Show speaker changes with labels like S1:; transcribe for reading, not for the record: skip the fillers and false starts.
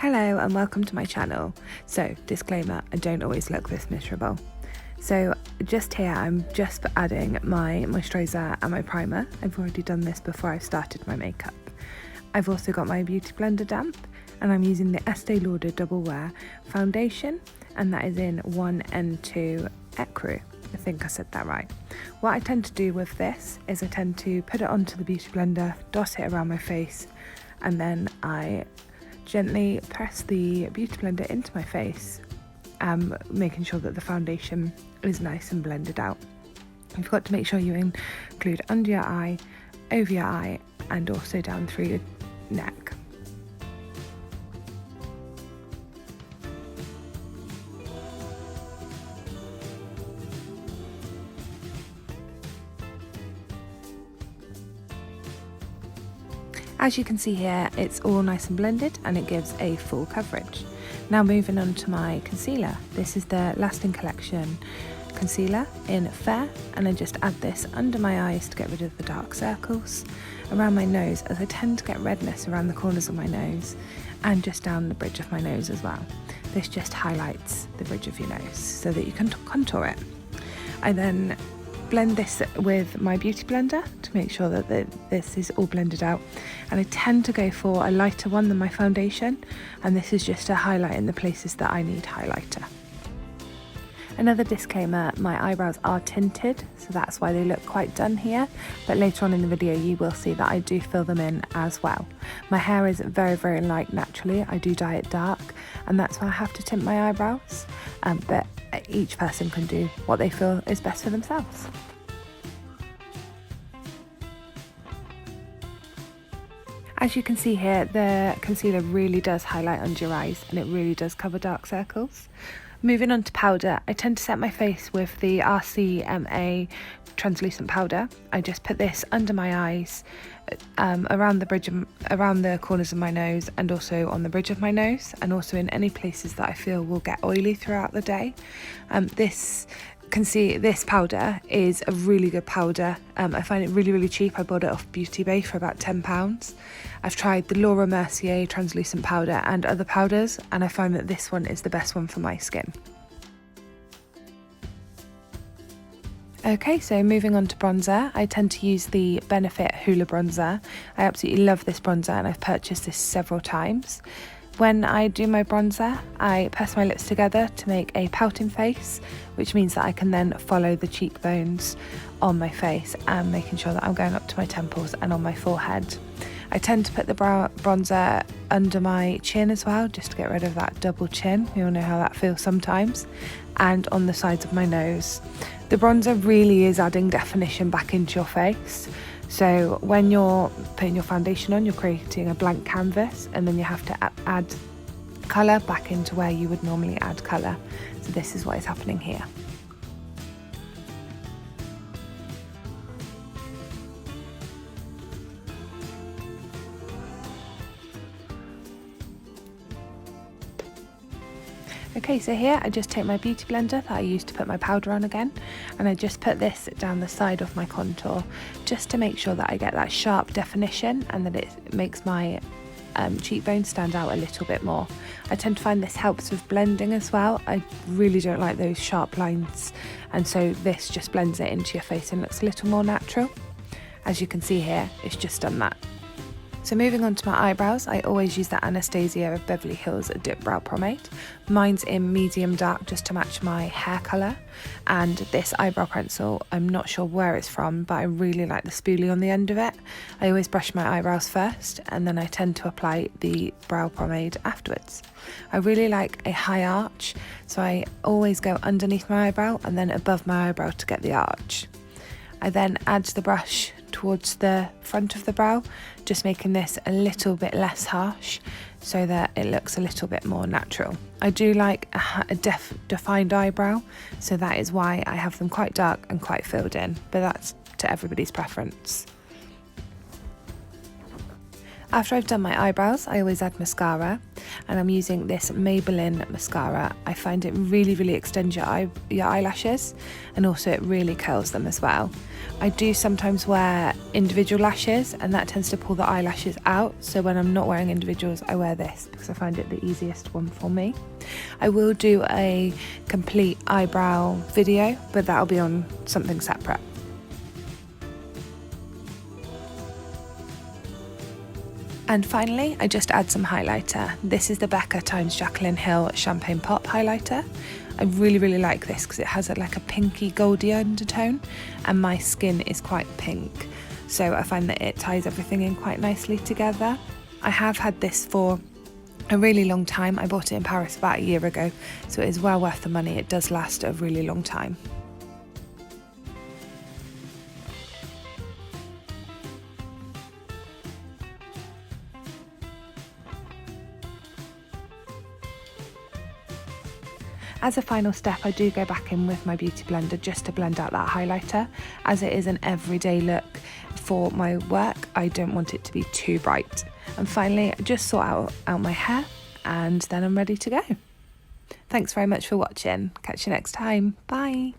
S1: Hello and welcome to my channel. So, disclaimer, I don't always look this miserable. So just here I'm just adding my moisturiser and my primer. I've already done this before I've started my makeup. I've also got my beauty blender damp and I'm using the Estée Lauder Double Wear foundation, and that is in 1N2 Ecrue. I think I said that right. What I tend to do with this is I tend to put it onto the beauty blender, dot it around my face, and then I gently press the beauty blender into my face, making sure that the foundation is nice and blended out. You've got to make sure you include under your eye, over your eye, and also down through your neck. As you can see here, it's all nice and blended and it gives a full coverage. Now moving on to my concealer. This is the Lasting Collection concealer in Fair, and I just add this under my eyes to get rid of the dark circles, around my nose as I tend to get redness around the corners of my nose, and just down the bridge of my nose as well. This just highlights the bridge of your nose so that you can contour it. I then blend this with my beauty blender to make sure that this is all blended out, and I tend to go for a lighter one than my foundation, and this is just to highlight in the places that I need highlighter. Another disclaimer, my eyebrows are tinted, so that's why they look quite done here, but later on in the video you will see that I do fill them in as well. My hair is very light naturally, I do dye it dark, and that's why I have to tint my eyebrows, but each person can do what they feel is best for themselves. As you can see here, the concealer really does highlight under your eyes and it really does cover dark circles. Moving on to powder, I tend to set my face with the RCMA translucent powder. I just put this under my eyes, around the corners of my nose, and also on the bridge of my nose, and also in any places that I feel will get oily throughout the day. This powder is a really good powder. I find it really cheap. I bought it off Beauty Bay for about £10. I've tried the Laura Mercier translucent powder and other powders, and I find that this one is the best one for my skin. Okay, so moving on to bronzer, I tend to use the Benefit Hoola bronzer. I absolutely love this bronzer and I've purchased this several times. When I do my bronzer, I press my lips together to make a pouting face, which means that I can then follow the cheekbones on my face and making sure that I'm going up to my temples and on my forehead. I tend to put the bronzer under my chin as well, just to get rid of that double chin. We all know how that feels sometimes. And on the sides of my nose. The bronzer really is adding definition back into your face. So when you're putting your foundation on, you're creating a blank canvas, and then you have to add colour back into where you would normally add colour. So this is what is happening here. Okay, so here I just take my beauty blender that I used to put my powder on again, and I just put this down the side of my contour just to make sure that I get that sharp definition and that it makes my cheekbones stand out a little bit more. I tend to find this helps with blending as well. I really don't like those sharp lines, and so this just blends it into your face and looks a little more natural. As you can see here, it's just done that. So moving on to my eyebrows, I always use the Anastasia Beverly Hills Dip Brow Pomade. Mine's in medium dark just to match my hair colour. And this eyebrow pencil, I'm not sure where it's from, but I really like the spoolie on the end of it. I always brush my eyebrows first, and then I tend to apply the brow pomade afterwards. I really like a high arch, so I always go underneath my eyebrow and then above my eyebrow to get the arch. I then add the brush towards the front of the brow, just making this a little bit less harsh so that it looks a little bit more natural. I do like a defined eyebrow, so that is why I have them quite dark and quite filled in, but that's to everybody's preference. After I've done my eyebrows, I always add mascara, and I'm using this Maybelline mascara. I find it really extends your eyelashes, and also it really curls them as well. I do sometimes wear individual lashes, and that tends to pull the eyelashes out, so when I'm not wearing individuals I wear this because I find it the easiest one for me. I will do a complete eyebrow video, but that'll be on something separate. And finally, I just add some highlighter. This is the Becca x Jaclyn Hill Champagne Pop highlighter. I really like this because it has like a pinky goldy undertone, and my skin is quite pink, so I find that it ties everything in quite nicely together. I have had this for a really long time. I bought it in Paris about a year ago, so it is well worth the money. It does last a really long time. As a final step, I do go back in with my beauty blender just to blend out that highlighter. As it is an everyday look for my work, I don't want it to be too bright. And finally, I just sort out my hair, and then I'm ready to go. Thanks very much for watching. Catch you next time. Bye.